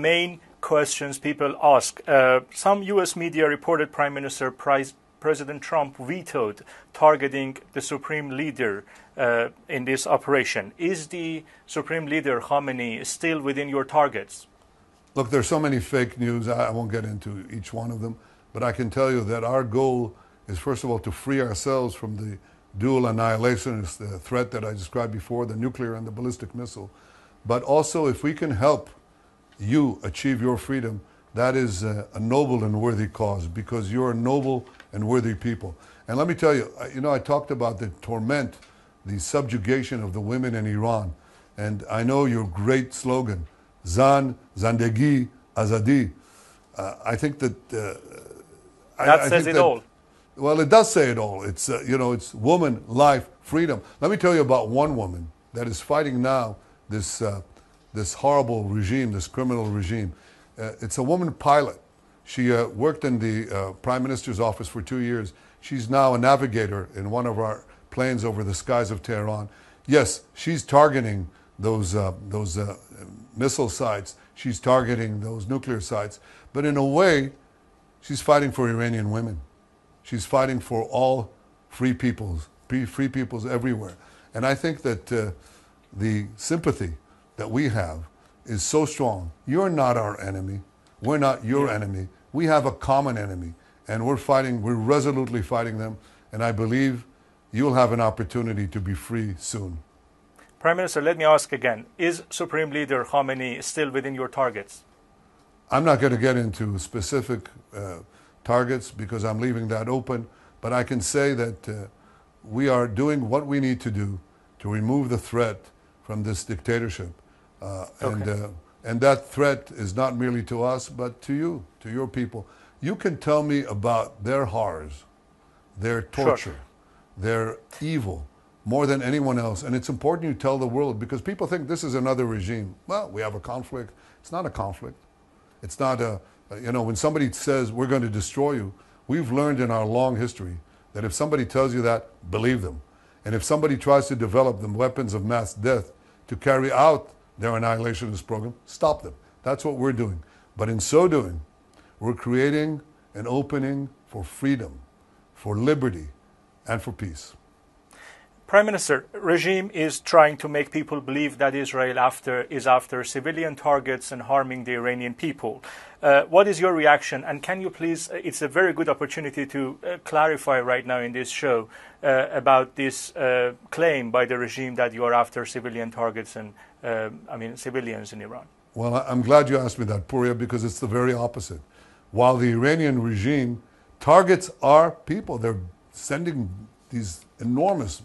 Main questions people ask. Some U.S. media reported President Trump vetoed targeting the Supreme Leader in this operation. Is the Supreme Leader Khamenei still within your targets? Look, there's so many fake news. I won't get into each one of them, but I can tell you that our goal is, first of all, to free ourselves from the dual annihilationist threat that I described before, the nuclear and the ballistic missile. But also, if we can help you achieve your freedom, that is a noble and worthy cause, because you're noble and worthy people. And let me tell you, I talked about the torment, the subjugation of the women in Iran. And I know your great slogan, Zan, Zandegi, Azadi. I think that... that says it all. Well, it does say it all. It's, it's woman, life, freedom. Let me tell you about one woman that is fighting now this horrible regime, this criminal regime. It's a woman pilot. She worked in the Prime Minister's office for 2 years. She's now a navigator in one of our planes over the skies of Tehran. Yes, she's targeting those missile sites. She's targeting those nuclear sites. But in a way, she's fighting for Iranian women. She's fighting for all free peoples everywhere. And I think that the sympathy that we have is so strong. You're not our enemy. We're not your enemy. We have a common enemy. And we're resolutely fighting them. And I believe you'll have an opportunity to be free soon. Prime Minister, let me ask again. Is Supreme Leader Khamenei still within your targets? I'm not going to get into specific targets because I'm leaving that open. But I can say that we are doing what we need to do to remove the threat from this dictatorship. And that threat is not merely to us, but to you, to your people. You can tell me about their horrors, their torture, their evil, more than anyone else. And it's important you tell the world, because people think this is another regime. Well, we have a conflict. It's not a conflict. It's not when somebody says we're going to destroy you, we've learned in our long history that if somebody tells you that, believe them. And if somebody tries to develop the weapons of mass death to carry out their annihilationist program, stop them. That's what we're doing. But in so doing, we're creating an opening for freedom, for liberty, and for peace. Prime Minister, regime is trying to make people believe that Israel is after civilian targets and harming the Iranian people. What is your reaction? And can you please, it's a very good opportunity to clarify right now in this show about this claim by the regime that you are after civilian targets and, civilians in Iran. Well, I'm glad you asked me that, Puria, because it's the very opposite. While the Iranian regime targets our people, they're sending these enormous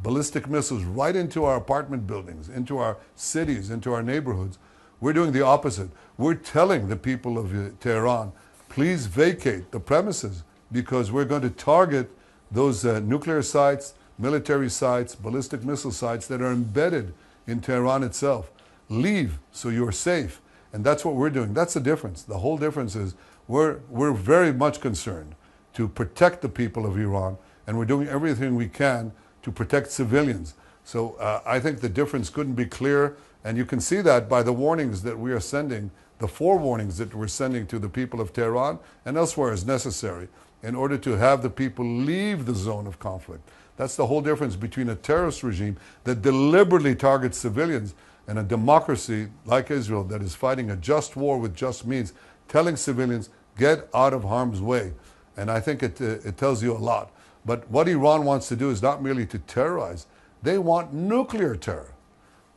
ballistic missiles right into our apartment buildings, into our cities, into our neighborhoods. We're doing the opposite. We're telling the people of Tehran, please vacate the premises, because we're going to target those nuclear sites, military sites, ballistic missile sites that are embedded in Tehran itself. Leave so you're safe. And that's what we're doing. That's the difference. The whole difference is we're very much concerned to protect the people of Iran, and we're doing everything we can to protect civilians. So I think the difference couldn't be clearer, and you can see that by the warnings that we are sending, the 4 warnings that we're sending to the people of Tehran and elsewhere as necessary in order to have the people leave the zone of conflict. That's the whole difference between a terrorist regime that deliberately targets civilians and a democracy like Israel that is fighting a just war with just means, telling civilians, get out of harm's way. And I think it tells you a lot. But what Iran wants to do is not merely to terrorize. They want nuclear terror.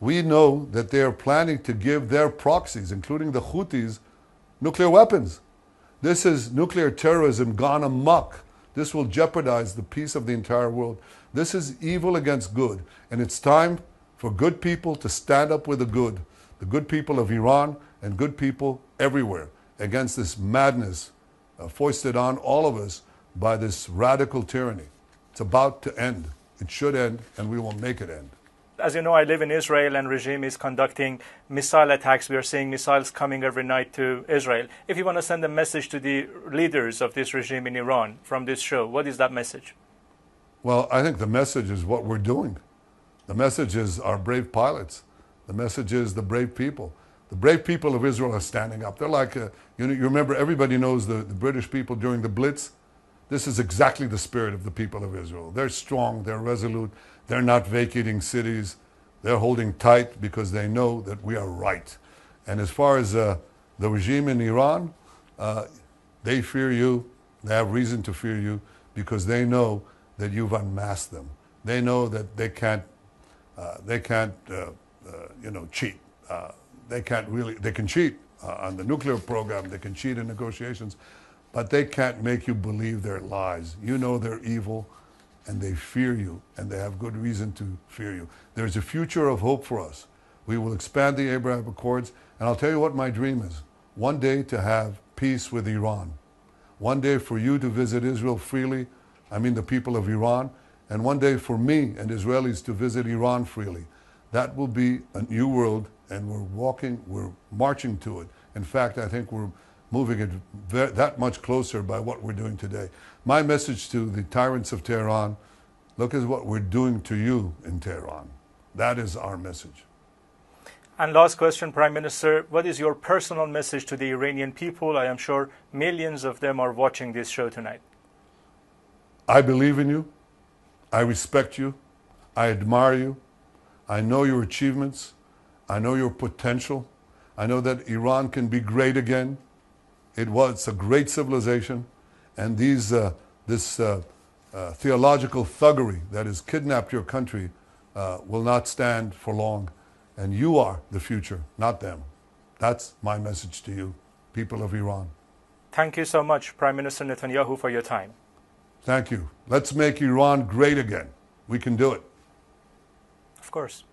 We know that they are planning to give their proxies, including the Houthis, nuclear weapons. This is nuclear terrorism gone amok. This will jeopardize the peace of the entire world. This is evil against good. And it's time for good people to stand up with the good people of Iran and good people everywhere against this madness foisted on all of us by this radical tyranny. It's about to end. It should end, and we will make it end. As you know, I live in Israel, and regime is conducting missile attacks. We are seeing missiles coming every night to Israel. If you want to send a message to the leaders of this regime in Iran from this show, what is that message? Well, I think the message is what we're doing. The message is our brave pilots. The message is the brave people. The brave people of Israel are standing up. They're like, you remember, everybody knows the British people during the Blitz. This is exactly the spirit of the people of Israel. They're strong, they're resolute, they're not vacating cities. They're holding tight because they know that we are right. And as far as the regime in Iran, they fear you. They have reason to fear you because they know that you've unmasked them. They know that they can't cheat. They can cheat on the nuclear program. They can cheat in negotiations, but they can't make you believe their lies. You know they're evil, and they fear you, and they have good reason to fear you. There's a future of hope for us. We will expand the Abraham Accords, and I'll tell you what my dream is. One day to have peace with Iran. One day for you to visit Israel freely, I mean the people of Iran, and one day for me and Israelis to visit Iran freely. That will be a new world, and we're marching to it. In fact, I think we're moving it that much closer by what we're doing today. My message to the tyrants of Tehran, look at what we're doing to you in Tehran. That is our message. And last question, Prime Minister, what is your personal message to the Iranian people? I am sure millions of them are watching this show tonight. I believe in you. I respect you. I admire you. I know your achievements. I know your potential. I know that Iran can be great again. It's a great civilization. And this theological thuggery that has kidnapped your country will not stand for long. And you are the future, not them. That's my message to you, people of Iran. Thank you so much, Prime Minister Netanyahu, for your time. Thank you. Let's make Iran great again. We can do it. Of course.